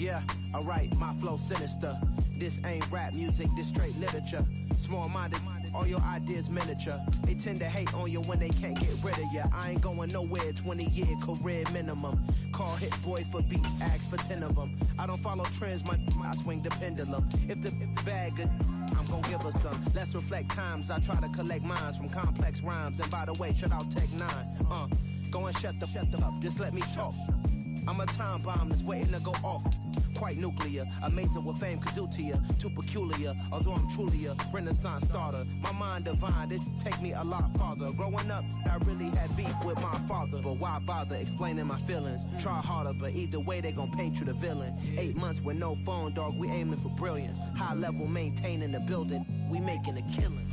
Yeah, alright, my flow sinister. This ain't rap music, this straight literature. Small-minded, all your ideas miniature. They tend to hate on you when they can't get rid of you. I ain't going nowhere, 20-year career minimum. Call Hit Boy for beats, ask for 10 of them. I don't follow trends, I swing the pendulum. If the bag good, I'm gonna give her some. Let's reflect times, I try to collect minds from complex rhymes. And by the way, shout out Tech 9. Go and shut the up, just let me talk. I'm a time bomb that's waiting to go off. Quite nuclear, amazing what fame could do to you. Too peculiar, although I'm truly a renaissance starter. My mind divine, it take me a lot farther. Growing up, I really had beef with my father. But why bother explaining my feelings? Try harder, but either way they gon' paint you the villain. 8 months with no phone, dog, we aiming for brilliance. High level maintaining the building, we making a killing.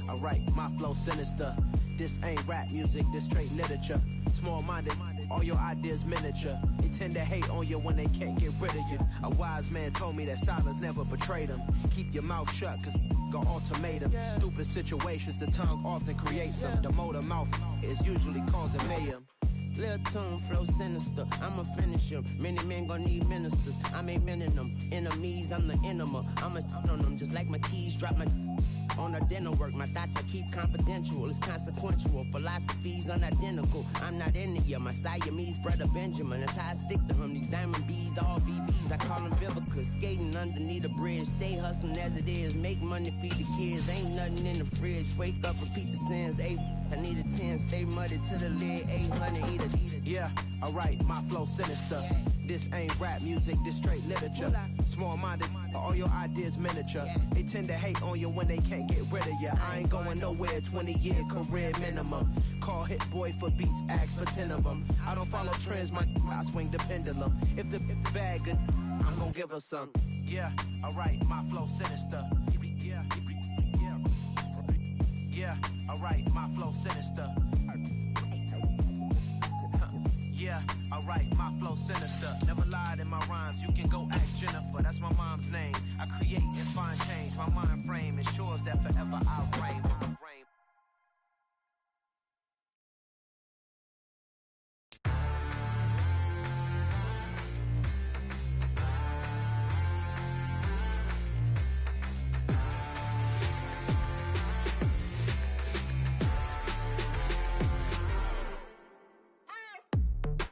Alright, my flow sinister. This ain't rap music, this straight literature. Small-minded, all your ideas miniature. They tend to hate on you when they can't get rid of you. A wise man told me that silence never betrayed him. Keep your mouth shut, cause got ultimatums. Stupid situations, the tongue often creates them. The motor mouth is usually causing mayhem. Lil' tune, flow sinister, I'ma finish him. Many men gon' need ministers, I'm ain't mending them. Enemies, I'm the enema, I'ma on them. Just like my keys, drop my on the dinner work. My thoughts I keep confidential, it's consequential. Philosophies unidentical, I'm not into ya. My Siamese brother Benjamin, that's how I stick to him. These diamond bees, all BBs, I call them Vivica. Skating underneath a bridge, stay hustling as it is. Make money, feed the kids, ain't nothing in the fridge. Wake up, repeat the sins, I need a 10, stay muddy to the lid, 800, eat it. Yeah, alright, my flow sinister. This ain't rap music, this straight literature. Small-minded, all your ideas miniature. They tend to hate on you when they can't get rid of you. I ain't going nowhere, 20-year career minimum. Call Hit Boy for beats, ask for 10 of them. I don't follow trends, I swing the pendulum. If the bag good, I'm gonna give her some. Yeah, alright, my flow sinister. Yeah, alright, my flow sinister. Yeah, alright, my flow sinister. Never lied in my rhymes, you can go ask Jennifer. That's my mom's name. I create and find change. My mind frame ensures that forever I'll reign.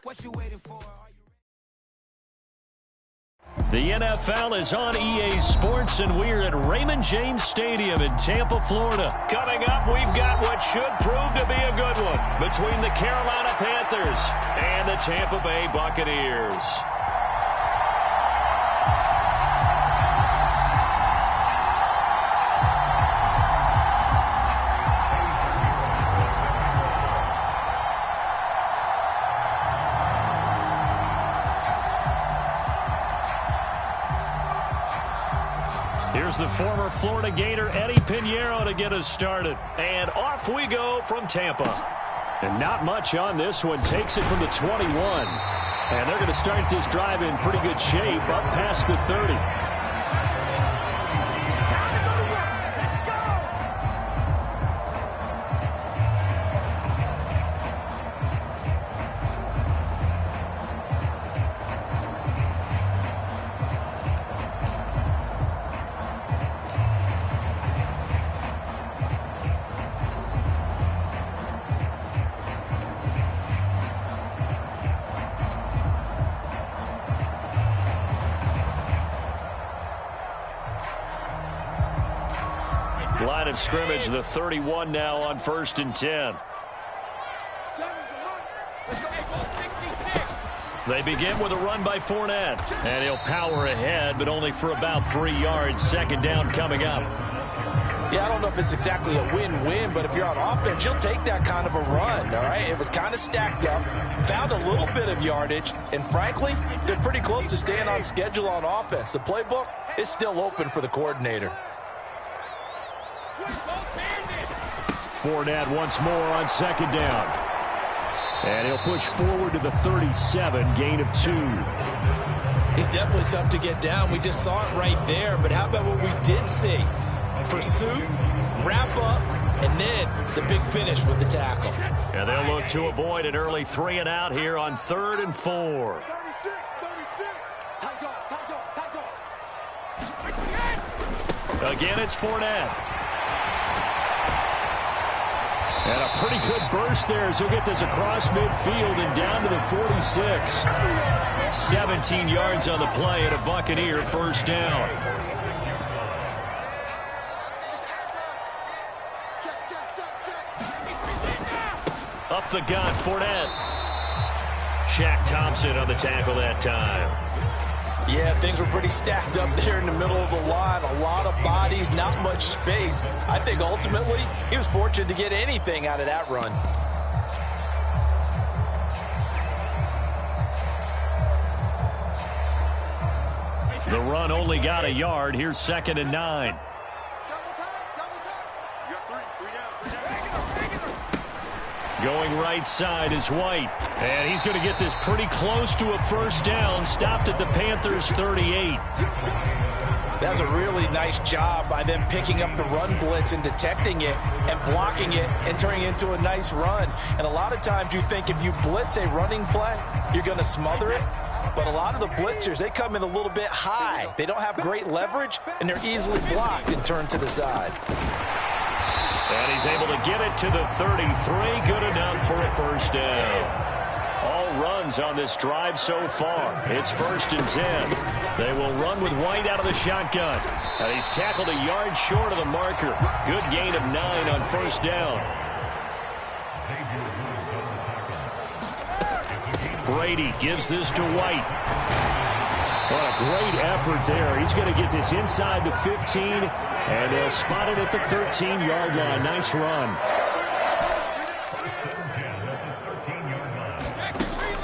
What you waiting for? The NFL is on EA Sports, and we're at Raymond James Stadium in Tampa, Florida. Coming up, we've got what should prove to be a good one between the Carolina Panthers and the Tampa Bay Buccaneers. Here's the former Florida Gator Eddie Pinheiro to get us started. And off we go from Tampa. And not much on this one. Takes it from the 21. And they're going to start this drive in pretty good shape up past the 30. Line of scrimmage, the 31 now on 1st and 10. They begin with a run by Fournette. And he'll power ahead, but only for about 3 yards. Second down coming up. Yeah, I don't know if it's exactly a win-win, but if you're on offense, you'll take that kind of a run, all right? It was kind of stacked up, found a little bit of yardage, and frankly, they're pretty close to staying on schedule on offense. The playbook is still open for the coordinator. Fournette once more on second down. And he'll push forward to the 37, gain of 2. He's definitely tough to get down. We just saw it right there, but how about what we did see? Pursuit, wrap up, and then the big finish with the tackle. And they'll look to avoid an early 3 and out here on 3rd and 4. 36. Again, it's Fournette. And a pretty good burst there as he'll get this across midfield and down to the 46. 17 yards on the play and a Buccaneer first down. Up the gun, Fournette. Shaq Thompson on the tackle that time. Yeah, things were pretty stacked up there in the middle of the line. A lot of bodies, not much space. I think ultimately he was fortunate to get anything out of that run. The run only got a yard. Here's 2nd and 9. Going right side is White. And he's going to get this pretty close to a first down. Stopped at the Panthers' 38. That's a really nice job by them picking up the run blitz and detecting it and blocking it and turning it into a nice run. And a lot of times you think if you blitz a running play, you're going to smother it. But a lot of the blitzers, they come in a little bit high. They don't have great leverage, and they're easily blocked and turned to the side. And he's able to get it to the 33. Good enough for a first down. All runs on this drive so far. It's 1st and 10. They will run with White out of the shotgun. And he's tackled a yard short of the marker. Good gain of 9 on first down. Brady gives this to White. What a great effort there. He's going to get this inside the 15, and they'll spot it at the 13-yard line. Nice run.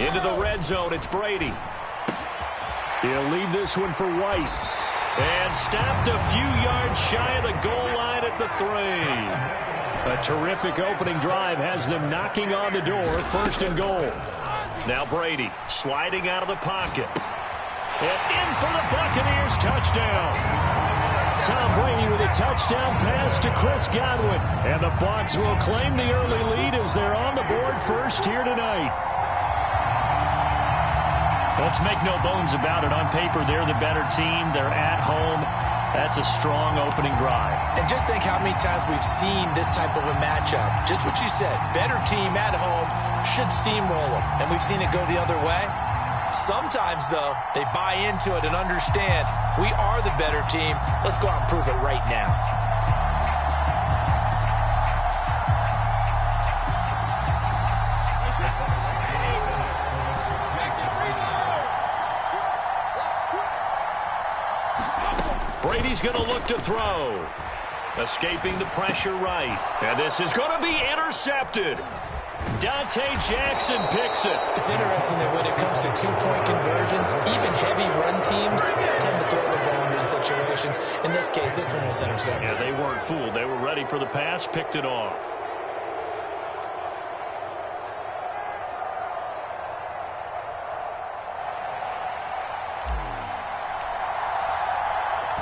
Into the red zone, it's Brady. He'll leave this one for White. And stopped a few yards shy of the goal line at the 3. A terrific opening drive has them knocking on the door. 1st and goal. Now Brady sliding out of the pocket. And in for the Buccaneers touchdown. Tom Brady with a touchdown pass to Chris Godwin. And the Bucs will claim the early lead as they're on the board first here tonight. Let's make no bones about it. On paper, they're the better team. They're at home. That's a strong opening drive. And just think how many times we've seen this type of a matchup. Just what you said, better team at home should steamroll them. And we've seen it go the other way. Sometimes, though, they buy into it and understand we are the better team. Let's go out and prove it right now. Brady's going to look to throw. Escaping the pressure right. And this is going to be intercepted. Dante Jackson picks it. It's interesting that when it comes to two-point conversions, even heavy run teams tend to throw the ball in these situations. In this case, this one was intercepted. Yeah, they weren't fooled. They were ready for the pass, picked it off.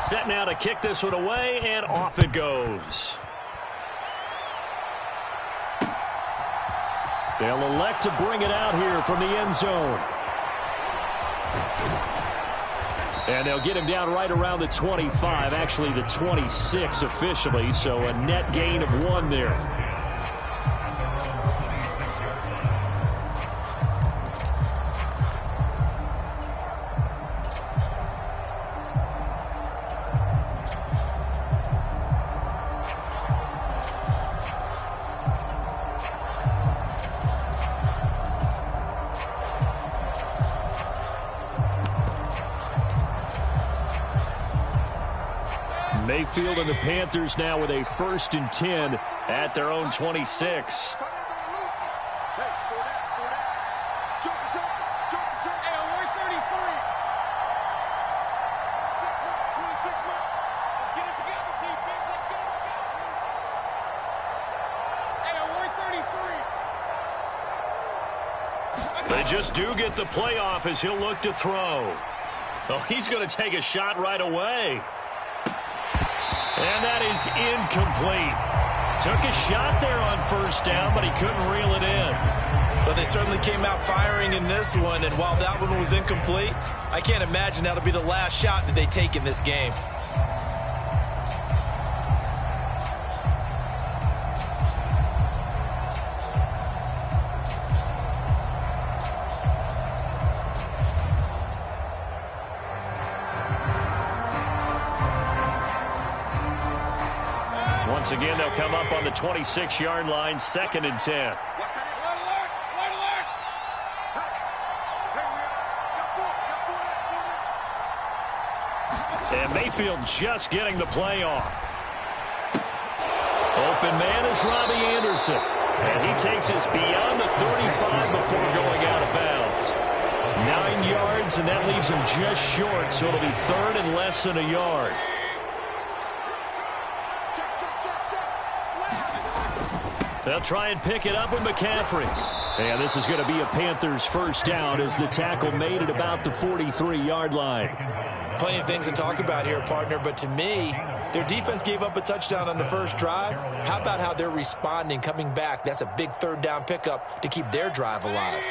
Set now to kick this one away, and off it goes. They'll elect to bring it out here from the end zone. And they'll get him down right around the 25, actually the 26 officially, so a net gain of 1 there. Mayfield and the Panthers now with a 1st and 10 at their own 26. They just do get the playoff as he'll look to throw. Oh, he's going to take a shot right away. And that is incomplete. Took a shot there on 1st down, but he couldn't reel it in. But they certainly came out firing in this one, and while that one was incomplete, I can't imagine that'll be the last shot that they take in this game. Once again, they'll come up on the 26-yard line, 2nd and 10. And Mayfield just getting the play off. Open man is Robbie Anderson. And he takes us beyond the 35 before going out of bounds. 9 yards, and that leaves him just short, so it'll be 3rd and less than a yard. They'll try and pick it up with McCaffrey. And this is going to be a Panthers first down as the tackle made at about the 43-yard line. Plenty of things to talk about here, partner, but to me, their defense gave up a touchdown on the first drive. How about how they're responding, coming back? That's a big 3rd down pickup to keep their drive alive.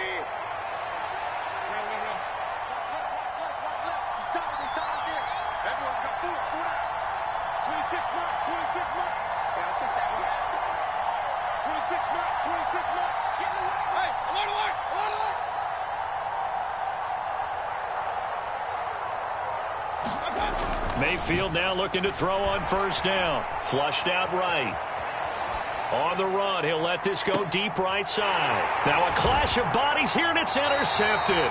Mayfield now looking to throw on first down. Flushed out right. On the run, he'll let this go deep right side. Now a clash of bodies here, and it's intercepted.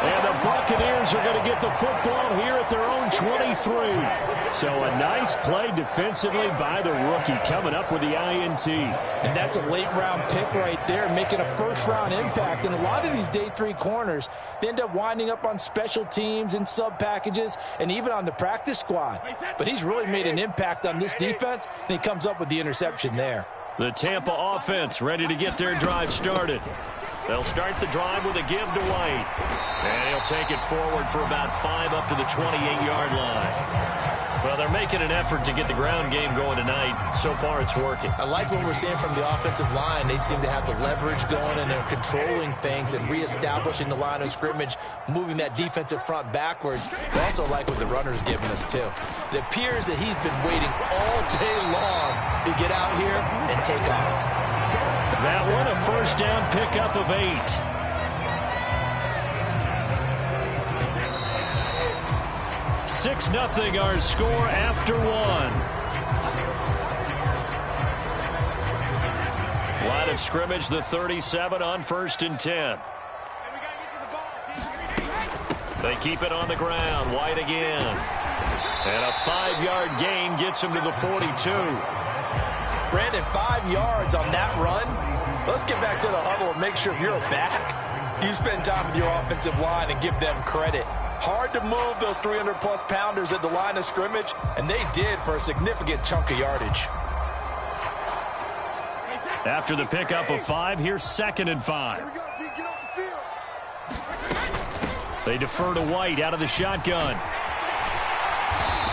And the Buccaneers are going to get the football here at their own 23. So a nice play defensively by the rookie, coming up with the INT. And that's a late-round pick right there, making a first-round impact. And a lot of these day 3 corners, they end up winding up on special teams and sub-packages and even on the practice squad. But he's really made an impact on this defense, and he comes up with the interception there. The Tampa offense ready to get their drive started. They'll start the drive with a give to White. And he'll take it forward for about 5 up to the 28-yard line. Well, they're making an effort to get the ground game going tonight. So far, it's working. I like what we're seeing from the offensive line. They seem to have the leverage going, and they're controlling things and reestablishing the line of scrimmage, moving that defensive front backwards. I also like what the runner's giving us, too. It appears that he's been waiting all day long to get out here and take off. That one, a first down pickup of 8. 6-0 our score after 1. Line of scrimmage, the 37 on 1st and 10. They keep it on the ground. White again. And a 5-yard gain gets him to the 42. Brandon, 5 yards on that run. Let's get back to the huddle and make sure if you're a back, you spend time with your offensive line and give them credit. Hard to move those 300-plus pounders at the line of scrimmage, and they did for a significant chunk of yardage. After the pickup of 5, here's 2nd and 5. They defer to White out of the shotgun.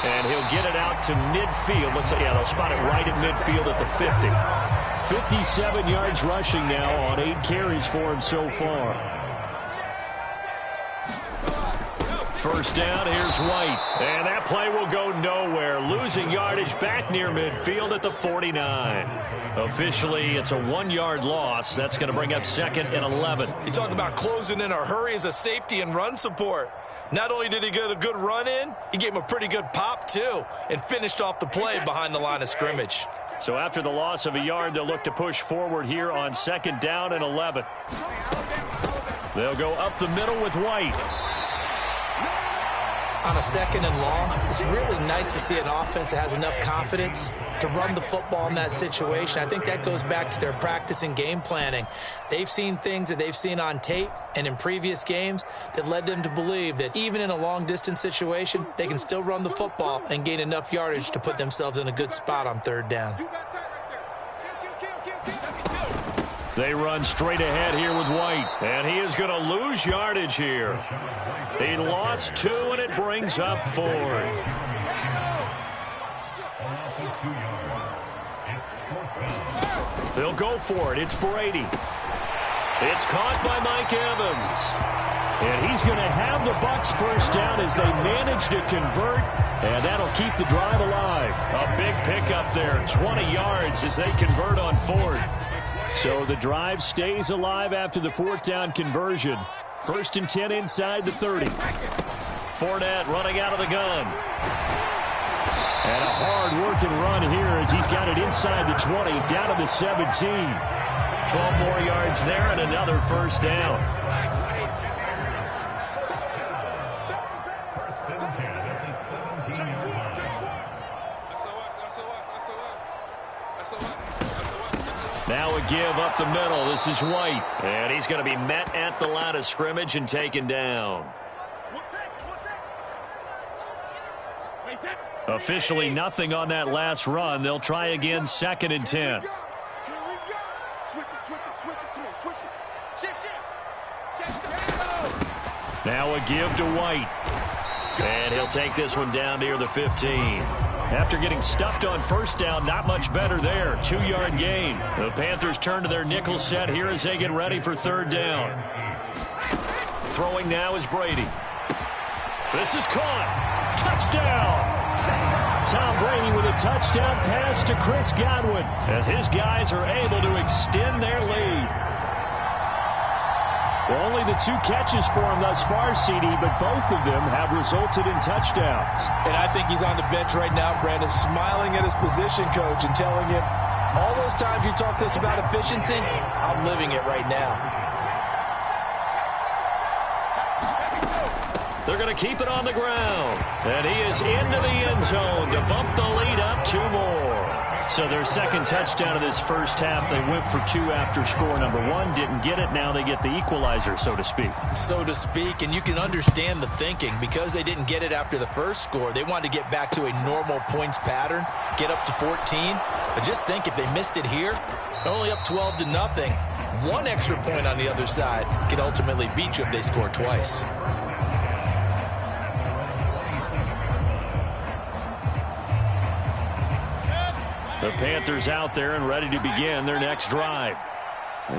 And he'll get it out to midfield. Looks like, yeah, they'll spot it right at midfield at the 50. 57 yards rushing now on 8 carries for him so far. First down, here's White. And that play will go nowhere. Losing yardage back near midfield at the 49. Officially, it's a 1-yard loss. That's going to bring up 2nd and 11. You talk about closing in a hurry as a safety and run support. Not only did he get a good run in, he gave him a pretty good pop, too, and finished off the play behind the line of scrimmage. So after the loss of a yard, they'll look to push forward here on 2nd down and 11. They'll go up the middle with White. On a 2nd and long, it's really nice to see an offense that has enough confidence to run the football in that situation. I think that goes back to their practice and game planning. They've seen things that they've seen on tape and in previous games that led them to believe that even in a long-distance situation, they can still run the football and gain enough yardage to put themselves in a good spot on 3rd down. They run straight ahead here with White, and he is going to lose yardage here. He lost 2, and it brings up 4th. They'll go for it. It's Brady. It's caught by Mike Evans. And he's going to have the Bucs first down as they manage to convert, and that'll keep the drive alive. A big pickup there, 20 yards as they convert on 4th. So the drive stays alive after the 4th down conversion. 1st and 10 inside the 30. Fournette running out of the gun. And a hard-working run here as he's got it inside the 20, down to the 17. 12 more yards there and another first down. Now a give up the middle. This is White. And he's going to be met at the line of scrimmage and taken down. Officially nothing on that last run. They'll try again, 2nd and 10. Now a give to White. And he'll take this one down near the 15. After getting stuffed on first down, not much better there. 2-yard gain. The Panthers turn to their nickel set here as they get ready for 3rd down. Throwing now is Brady. This is caught. Touchdown. Tom Brady with a touchdown pass to Chris Godwin as his guys are able to extend their lead. Well, only the 2 catches for him thus far, CD, but both of them have resulted in touchdowns. And I think he's on the bench right now, Brandon, smiling at his position coach and telling him, all those times you talk to us about efficiency, I'm living it right now. They're going to keep it on the ground. And he is into the end zone to bump the lead up 2 more. So their 2nd touchdown of this first half. They went for 2 after score number 1. Didn't get it. Now they get the equalizer, so to speak. So to speak, and you can understand the thinking. Because they didn't get it after the first score, they wanted to get back to a normal points pattern, get up to 14. But just think, if they missed it here, only up 12-0. 1 extra point on the other side could ultimately beat you if they score twice. The Panthers out there and ready to begin their next drive.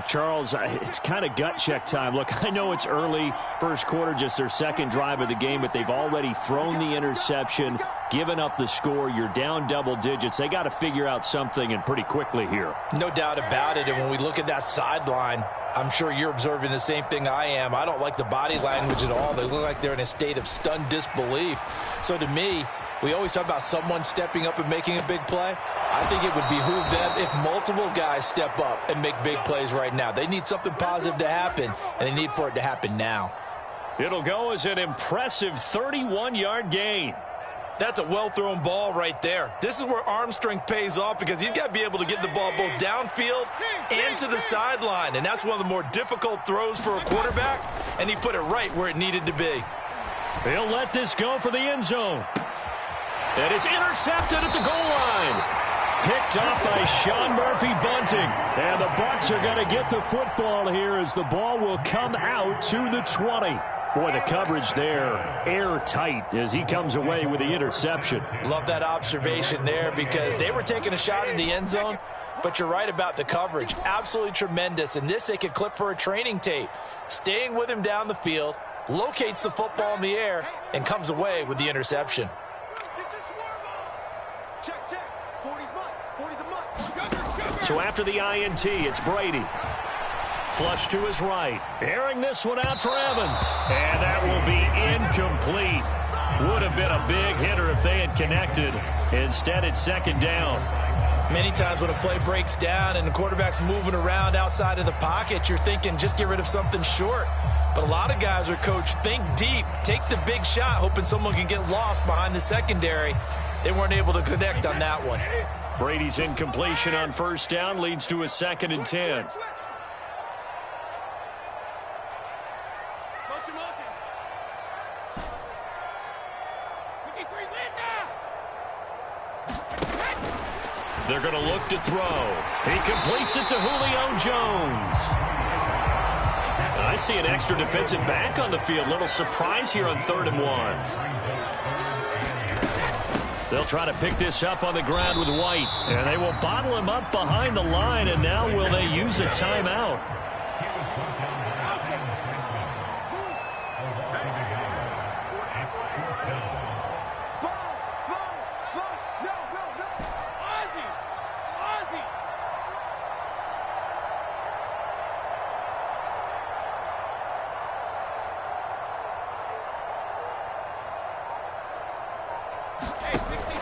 Charles, it's kind of gut check time. Look, I know it's early, first quarter, just their 2nd drive of the game, but they've already thrown the interception, given up the score. You're down double digits. They got to figure out something, and pretty quickly here. No doubt about it. And when we look at that sideline, I'm sure you're observing the same thing I am. I don't like the body language at all. They look like they're in a state of stunned disbelief. So to me, we always talk about someone stepping up and making a big play. I think it would behoove them if multiple guys step up and make big plays right now. They need something positive to happen, and they need for it to happen now. It'll go as an impressive 31-yard gain. That's a well-thrown ball right there. This is where arm strength pays off because he's got to be able to get the ball both downfield and to the sideline, and that's one of the more difficult throws for a quarterback, and he put it right where it needed to be. He'll let this go for the end zone. And it's intercepted at the goal line. Picked up by Sean Murphy-Bunting. And the Bucs are going to get the football here as the ball will come out to the 20. Boy, the coverage there, airtight as he comes away with the interception. Love that observation there because they were taking a shot in the end zone, but you're right about the coverage. Absolutely tremendous. And this they could clip for a training tape. Staying with him down the field, locates the football in the air, and comes away with the interception. So after the INT, it's Brady. Flush to his right. Airing this one out for Evans. And that will be incomplete. Would have been a big hitter if they had connected. Instead, it's 2nd down. Many times when a play breaks down and the quarterback's moving around outside of the pocket, you're thinking just get rid of something short. But a lot of guys are coached, think deep, take the big shot, hoping someone can get lost behind the secondary. They weren't able to connect on that one. Brady's incompletion on first down leads to a 2nd and 10. They're going to look to throw. He completes it to Julio Jones. I see an extra defensive back on the field. Little surprise here on 3rd and 1. They'll try to pick this up on the ground with White. And they will bottle him up behind the line. And now will they use a timeout?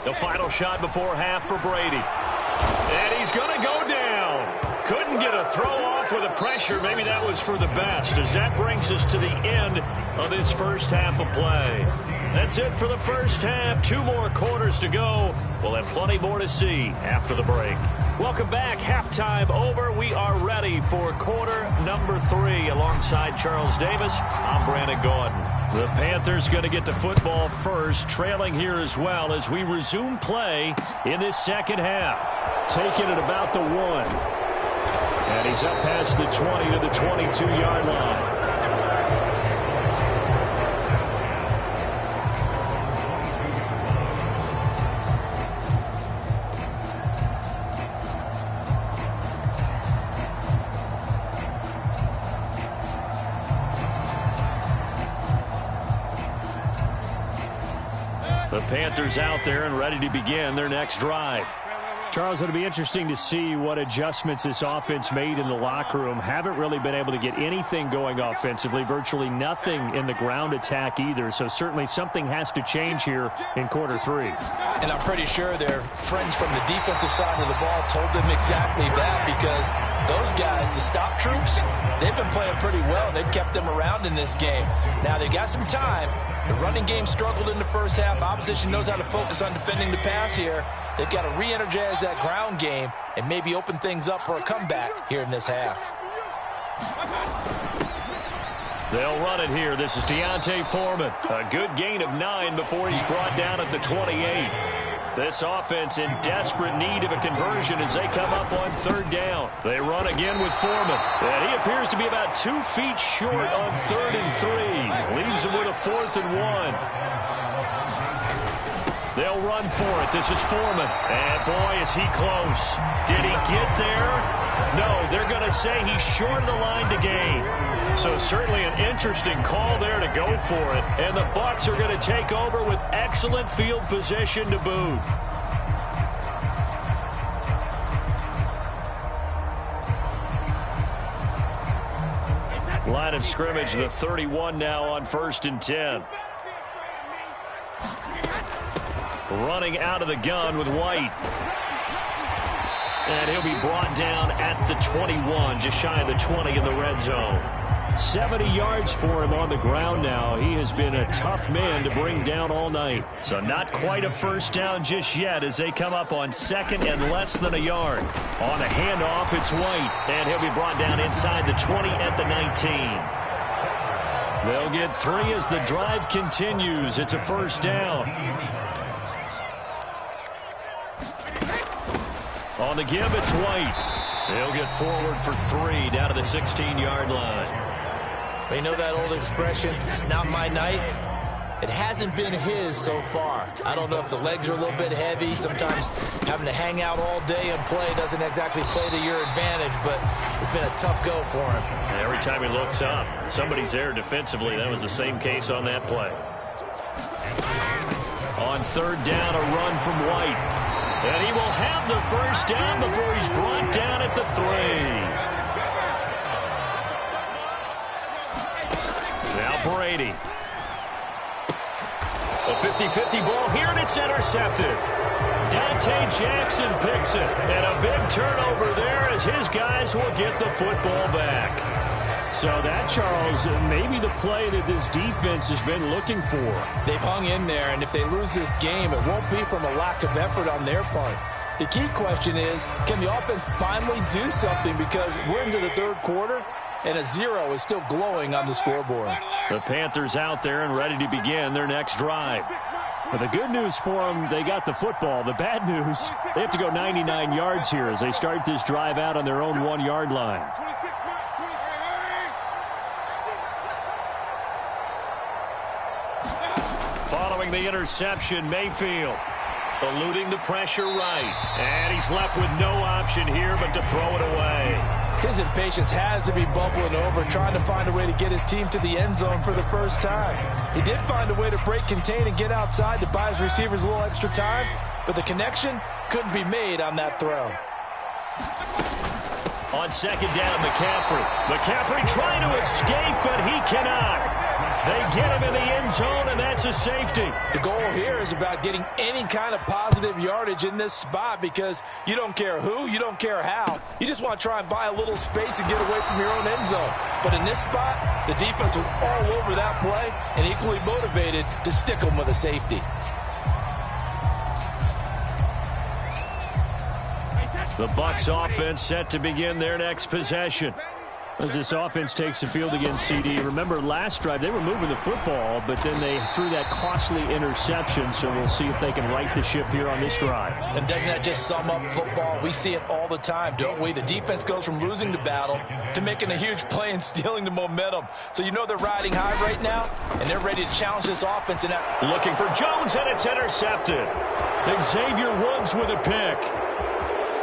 The final shot before half for Brady. And he's going to go down. Couldn't get a throw off with the pressure. Maybe that was for the best, as that brings us to the end of this first half of play. That's it for the first half. 2 more quarters to go. We'll have plenty more to see after the break. Welcome back. Halftime over. We are ready for quarter number 3. Alongside Charles Davis, I'm Brandon Gordon. The Panthers going to get the football first, trailing here as well as we resume play in this second half. Taking it about the 1. And he's up past the 20 to the 22-yard line. The Panthers out there and ready to begin their next drive. Charles, it'll be interesting to see what adjustments this offense made in the locker room. Haven't really been able to get anything going offensively, virtually nothing in the ground attack either. So certainly something has to change here in quarter 3. And I'm pretty sure their friends from the defensive side of the ball told them exactly that, because those guys, the stop troops, they've been playing pretty well. They've kept them around in this game. Now they got some time. The running game struggled in the first half. Opposition knows how to focus on defending the pass here. They've got to re-energize that ground game and maybe open things up for a comeback here in this half. They'll run it here. This is Deontay Foreman. A good gain of 9 before he's brought down at the 28. This offense in desperate need of a conversion as they come up on 3rd down. They run again with Foreman. And he appears to be about 2 feet short on 3rd and 3. Leaves him with a 4th and 1. They'll run for it. This is Foreman. And boy, is he close. Did he get there? No, they're going to say he's short of the line to gain. So certainly an interesting call there to go for it. And the Bucs are going to take over with excellent field position to boot. Line of scrimmage, the 31 now on 1st and 10. Running out of the gun with White. And he'll be brought down at the 21, just shy of the 20 in the red zone. 70 yards for him on the ground now. He has been a tough man to bring down all night. So not quite a first down just yet as they come up on 2nd and less than a yard. On a handoff, it's White. And he'll be brought down inside the 20 at the 19. They'll get 3 as the drive continues. It's a first down. On the give, it's White. They'll get forward for 3 down to the 16-yard line. You know that old expression, it's not my night? It hasn't been his so far. I don't know if the legs are a little bit heavy. Sometimes having to hang out all day and play doesn't exactly play to your advantage, but it's been a tough go for him. Every time he looks up, somebody's there defensively. That was the same case on that play. On 3rd down, a run from White. And he will have the first down before he's brought down at the 3. Now Brady. A 50-50 ball here, and it's intercepted. Dante Jackson picks it. And a big turnover there as his guys will get the football back. So that, Charles, maybe the play that this defense has been looking for. They've hung in there, and if they lose this game, it won't be from a lack of effort on their part. The key question is, can the offense finally do something, because we're into the 3rd quarter, and a 0 is still glowing on the scoreboard. The Panthers out there and ready to begin their next drive. But the good news for them, they got the football. The bad news, they have to go 99 yards here as they start this drive out on their own 1-yard line. Following the interception, Mayfield eluding the pressure right. And he's left with no option here but to throw it away. His impatience has to be bubbling over, trying to find a way to get his team to the end zone for the first time. He did find a way to break contain and get outside to buy his receivers a little extra time, but the connection couldn't be made on that throw. On 2nd down, McCaffrey. McCaffrey trying to escape, but he cannot. They get him in the end zone, and that's a safety. The goal here is about getting any kind of positive yardage in this spot because you don't care who, you don't care how. You just want to try and buy a little space and get away from your own end zone. But in this spot, the defense was all over that play and equally motivated to stick them with a safety. The Bucs offense set to begin their next possession. As this offense takes the field against CD, remember last drive they were moving the football, but then they threw that costly interception, so we'll see if they can right the ship here on this drive. And doesn't that just sum up football? We see it all the time, don't we? The defense goes from losing the battle to making a huge play and stealing the momentum. So you know they're riding high right now, and they're ready to challenge this offense. And looking for Jones, and it's intercepted. Xavier Woods with a pick.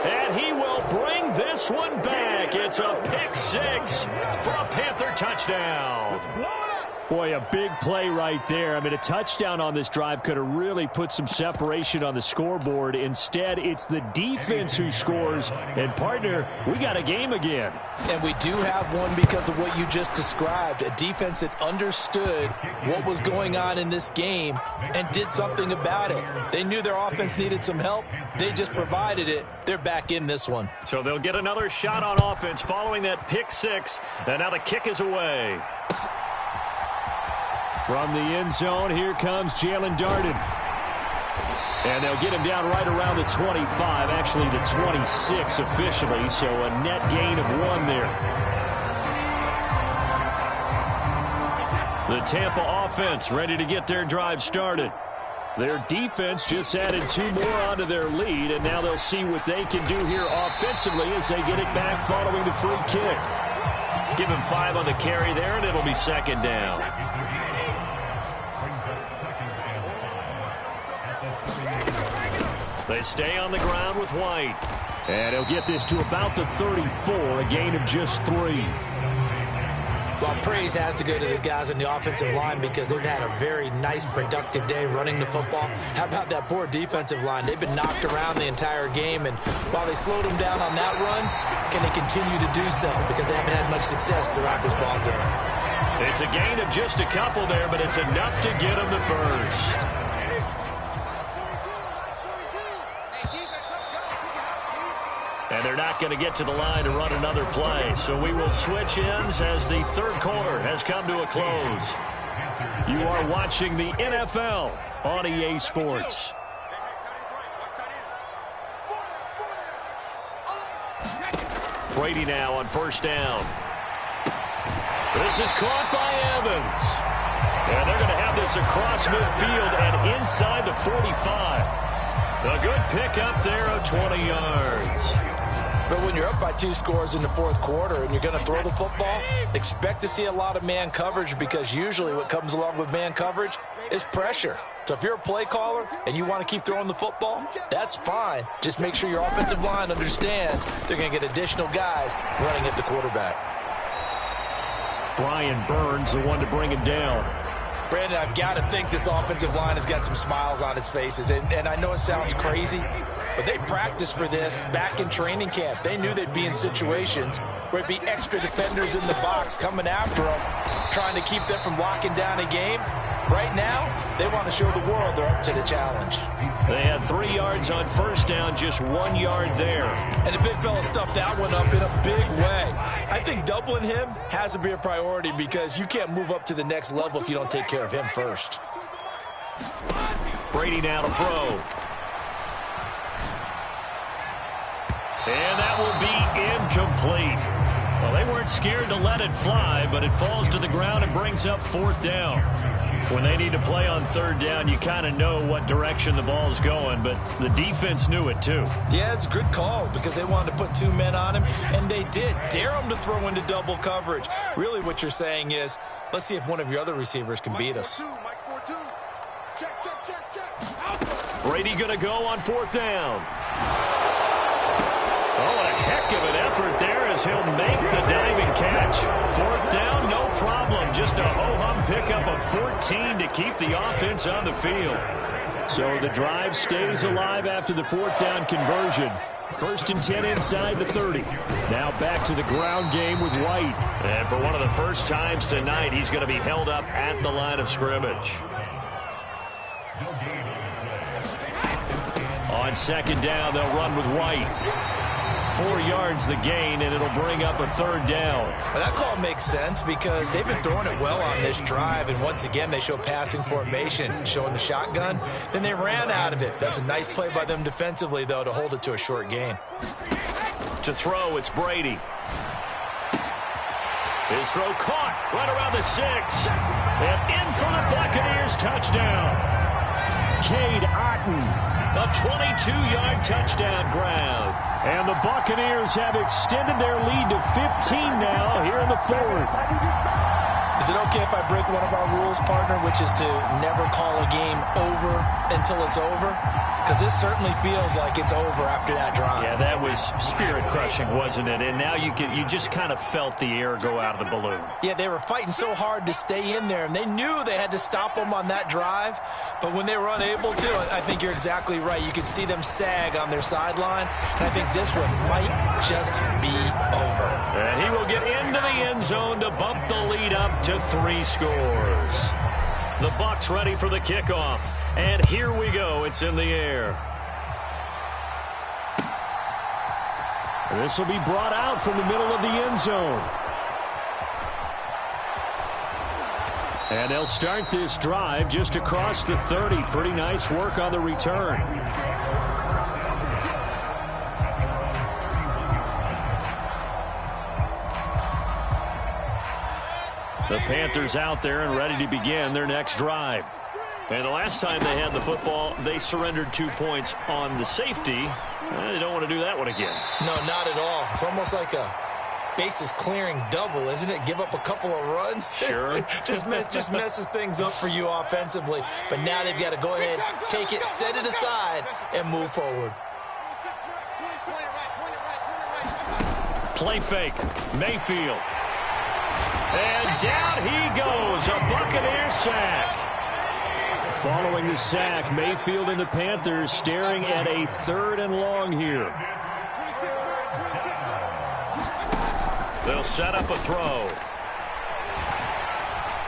And he will bring this one back. It's a pick six for a Panther touchdown. Boy, a big play right there. I mean, a touchdown on this drive could have really put some separation on the scoreboard. Instead, it's the defense who scores. And, partner, we got a game again. And we do have one because of what you just described. A defense that understood what was going on in this game and did something about it. They knew their offense needed some help. They just provided it. They're back in this one. So they'll get another shot on offense following that pick six. And now the kick is away. From the end zone, here comes Jalen Darden. And they'll get him down right around the 25, actually the 26 officially, so a net gain of 1 there. The Tampa offense ready to get their drive started. Their defense just added 2 more onto their lead, and now they'll see what they can do here offensively as they get it back following the free kick. Give him 5 on the carry there, and it'll be second down. They stay on the ground with White. And he'll get this to about the 34, a gain of just 3. Well, praise has to go to the guys on the offensive line because they've had a very nice, productive day running the football. How about that poor defensive line? They've been knocked around the entire game, and while they slowed them down on that run, can they continue to do so? Because they haven't had much success throughout this ball game. It's a gain of just a couple there, but it's enough to get them the first. And they're not going to get to the line to run another play. So we will switch ends as the third quarter has come to a close. You are watching the NFL on EA Sports. Brady now on first down. This is caught by Evans. And they're going to have this across midfield and inside the 45. A good pickup there of 20 yards. But when you're up by 2 scores in the fourth quarter and you're going to throw the football, expect to see a lot of man coverage because usually what comes along with man coverage is pressure. So if you're a play caller and you want to keep throwing the football, that's fine. Just make sure your offensive line understands they're going to get additional guys running at the quarterback. Brian Burns, the one to bring him down. Brandon, I've got to think this offensive line has got some smiles on its faces. And I know it sounds crazy, but they practiced for this back in training camp. They knew they'd be in situations where it'd be extra defenders in the box coming after them, trying to keep them from locking down a game. Right now, they want to show the world they're up to the challenge. They had 3 yards on first down, just 1 yard there. And the big fella stuffed that one up in a big way. I think doubling him has to be a priority because you can't move up to the next level if you don't take care of him first. Brady now to throw. And that will be incomplete. Well, they weren't scared to let it fly, but it falls to the ground and brings up 4th down. When they need to play on 3rd down, you kind of know what direction the ball's going, but the defense knew it too. Yeah, it's a good call because they wanted to put 2 men on him, and they did. Dare him to throw into double coverage. Really what you're saying is, let's see if one of your other receivers can beat us. Brady going to go on 4th down. Oh, a heck of an effort there as he'll make the diving catch. 4th down, no problem. Just a ho-hum pickup of 14 to keep the offense on the field. So the drive stays alive after the 4th down conversion. First and 10 inside the 30. Now back to the ground game with White. And for one of the first times tonight, he's going to be held up at the line of scrimmage. On second down, they'll run with White. 4 yards the gain, and it'll bring up a third down. Well, that call makes sense because they've been throwing it well on this drive, and once again, they show passing formation, showing the shotgun. Then they ran out of it. That's a nice play by them defensively, though, to hold it to a short gain. To throw, it's Brady. His throw caught right around the 6. And in for the Buccaneers touchdown. Cade Otton. A 22-yard touchdown grab. And the Buccaneers have extended their lead to 15 now here in the 4th. Is it okay if I break one of our rules, partner, which is to never call a game over until it's over? Because this certainly feels like it's over after that drive. Yeah, that was spirit-crushing, wasn't it? And now you just kind of felt the air go out of the balloon. Yeah, they were fighting so hard to stay in there, and they knew they had to stop them on that drive. But when they were unable to, I think you're exactly right. You could see them sag on their sideline, and I think this one might just be over. And he will get into the end zone to bump the lead up to 3 scores. The Bucs ready for the kickoff. And here we go. It's in the air. This will be brought out from the middle of the end zone. And they'll start this drive just across the 30. Pretty nice work on the return. The Panthers out there and ready to begin their next drive. And the last time they had the football, they surrendered 2 points on the safety. They don't want to do that one again. No, not at all. It's almost like a bases clearing double, isn't it? Give up a couple of runs. Sure. just messes things up for you offensively. But now they've got to go ahead, take it, set it aside, and move forward. Play fake. Mayfield. And down he goes. A Buccaneer sack. Following the sack, Mayfield and the Panthers staring at a 3rd and long here. They'll set up a throw.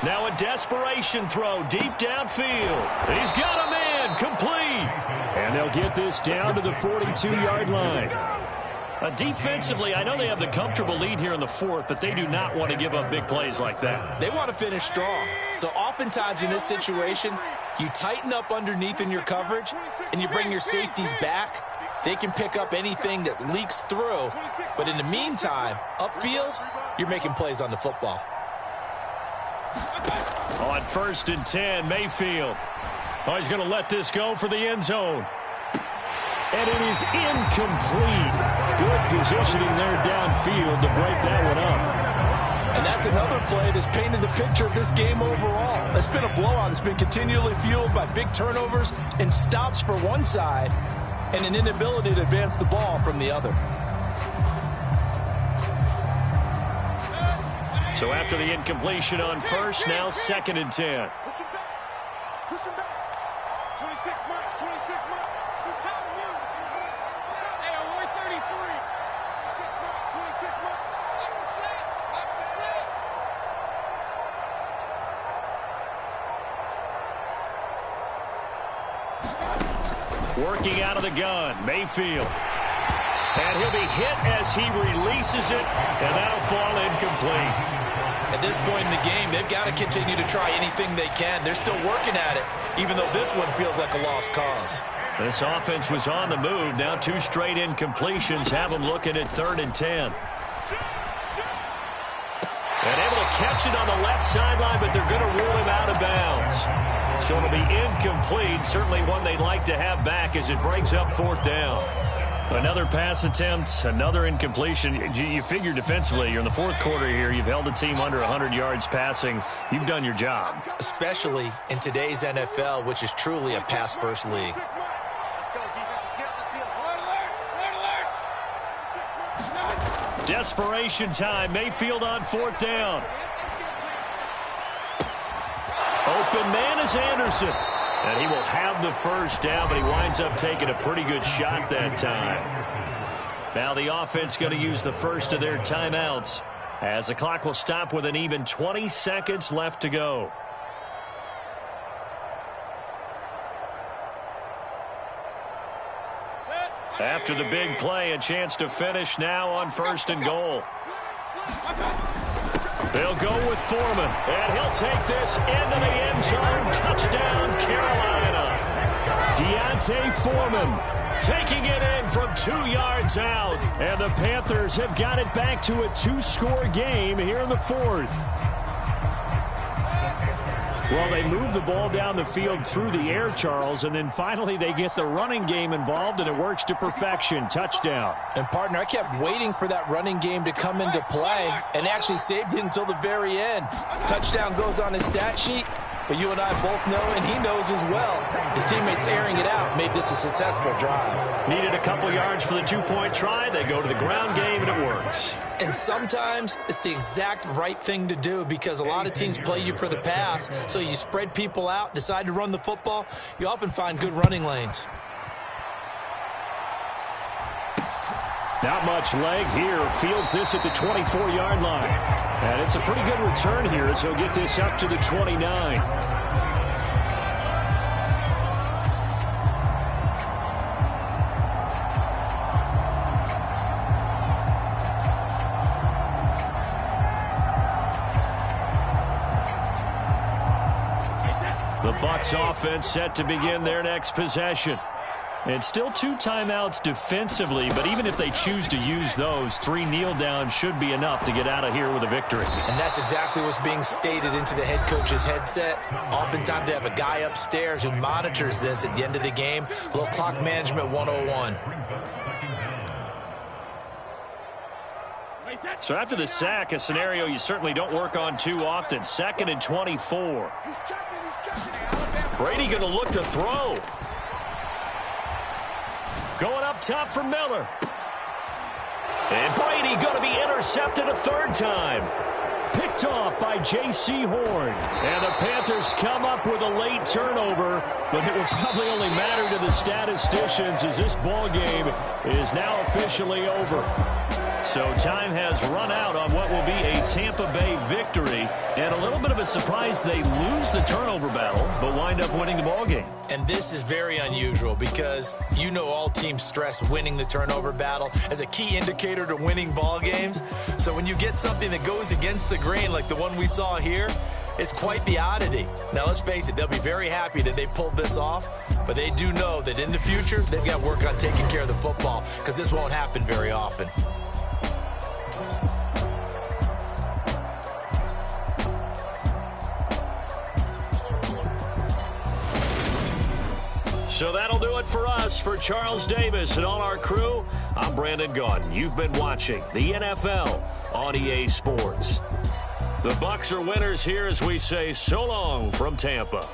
Now a desperation throw deep downfield. He's got a man complete. And they'll get this down to the 42-yard line. Defensively, I know they have the comfortable lead here in the 4th, but they do not want to give up big plays like that. They want to finish strong. So oftentimes in this situation, you tighten up underneath in your coverage, and you bring your safeties back. They can pick up anything that leaks through. But in the meantime, upfield, you're making plays on the football. On 1st and 10, Mayfield. Oh, he's going to let this go for the end zone. And it is incomplete. Good positioning there downfield to break that one up. And that's another play that's painted the picture of this game overall. It's been a blowout. It's been continually fueled by big turnovers and stops for one side and an inability to advance the ball from the other. So after the incompletion on 1st, now 2nd and 10. Push him back. 26 mark, 26 mark. It's time to move. Hey, on 133. 26 mark. Watch the snap. Watch the snap. Working out of the gun, Mayfield. And he'll be hit as he releases it, and that'll fall incomplete. At this point in the game, they've got to continue to try anything they can. They're still working at it, even though this one feels like a lost cause. This offense was on the move. Now 2 straight incompletions have them looking at 3rd and 10. And able to catch it on the left sideline, but they're going to rule him out of bounds. So it'll be incomplete, certainly one they'd like to have back as it brings up 4th down. Another pass attempt, another incompletion. You figure defensively, you're in the 4th quarter here. You've held the team under 100 yards passing. You've done your job. Especially in today's NFL, which is truly a pass-first league. Let's go, defense. Let's get off the field. Alert, alert, alert. Desperation time. Mayfield on 4th down. Open man is Anderson. And he will have the first down, but he winds up taking a pretty good shot that time. Now the offense going to use the first of their timeouts as the clock will stop with an even 20 seconds left to go. After the big play, a chance to finish now on 1st and goal. They'll go with Foreman, and he'll take this into the end zone. Touchdown, Carolina. Deontay Foreman taking it in from 2 yards out. And the Panthers have got it back to a 2-score game here in the 4th. Well, they move the ball down the field through the air, Charles, and then finally they get the running game involved, and it works to perfection. Touchdown. And, partner, I kept waiting for that running game to come into play and actually saved it until the very end. Touchdown goes on his stat sheet, but you and I both know, and he knows as well, his teammates airing it out made this a successful drive. Needed a couple yards for the 2-point try. They go to the ground game, and it works. And sometimes it's the exact right thing to do because a lot of teams play you for the pass, so you spread people out, decide to run the football. You often find good running lanes. Not much leg here. Fields this at the 24-yard line. And it's a pretty good return here as he'll get this up to the 29. The Bucs offense set to begin their next possession. And still 2 timeouts defensively, but even if they choose to use those, 3 kneel downs should be enough to get out of here with a victory. And that's exactly what's being stated into the head coach's headset. Oftentimes they have a guy upstairs who monitors this at the end of the game. A little clock management 101. So after the sack, a scenario you certainly don't work on too often. 2nd and 24. Brady going to look to throw. Going up top for Miller. And Brady going to be intercepted a 3rd time. Picked off by J.C. Horn. And the Panthers come up with a late turnover, but it will probably only matter to the statisticians as this ball game is now officially over. So time has run out on what will be a Tampa Bay victory. And a little bit of a surprise, they lose the turnover battle, but wind up winning the ball game. And this is very unusual because you know all teams stress winning the turnover battle as a key indicator to winning ball games. So when you get something that goes against the grain like the one we saw here, it's quite the oddity. Now, let's face it, they'll be very happy that they pulled this off, but they do know that in the future, they've got to work on taking care of the football because this won't happen very often. So that'll do it for us. For Charles Davis and all our crew, I'm Brandon Gaudin. You've been watching the NFL on EA Sports. The Bucs are winners here as we say so long from Tampa.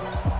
Bye.